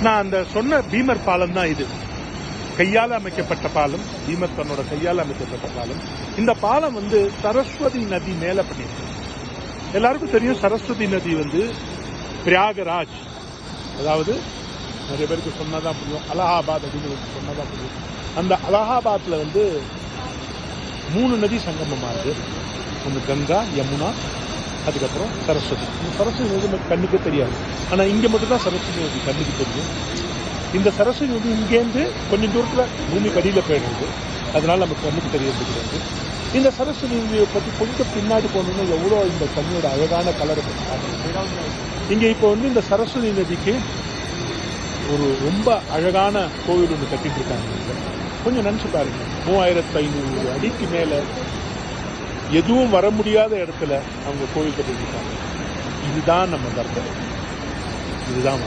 நான் அந்த சொன்ன பீமர் பாலம் தான் இது. கையால் அமைக்கப்பட்ட பாலம், பீமர் தன்னோட கையால் அமைக்கப்பட்ட பாலம். இந்த பாலம் சரஸ்வதி நதி மேல பண்ணிருக்கு. எல்லாருக்கும் தெரியும் சரஸ்வதி நதி பிரயாகராஜ், அதாவது நிறைய பேருக்கு சொன்னாதான் புரியும், அலகாபாத் அப்படின்னு சொன்னாதான் புரியும். அந்த அலகாபாத்ல 3 நதி சங்கமமாகுது. ஒன்று கங்கா, யமுனா, அதுக்கப்புறம் சரஸ்வதி. இந்த சரஸ்வதி நதி நமக்கு கண்ணுக்கு தெரியாது, ஆனா இங்க மட்டும்தான் சரஸ்வதி நதி கண்ணுக்கு தெரியும். இந்த சரஸ்வதி நதி இங்கேருந்து கொஞ்சம் தூரத்துல பூமிக்கு அடியில் போயிடுது, அதனால நமக்கு கண்ணுக்கு தெரியறது கிடையாது. இந்த சரஸ்வதி நதியை பற்றி கொஞ்சம் பின்னாடி போனோம்னா எவ்வளோ இந்த தண்ணியோட அழகான கலரை இங்க இப்போ இந்த சரஸ்வதி நதிக்கு ஒரு ரொம்ப அழகான கோவில் ஒன்று கட்டிட்டு இருக்காங்க. கொஞ்சம் நினைச்சு பாருங்க, 3500 அடிக்கு மேல எதுவும் வர முடியாத இடத்துல அவங்க கோவில் கட்டிட்டு இருக்காங்க. இதுதான் நம்ம தர்மம், இதுதான்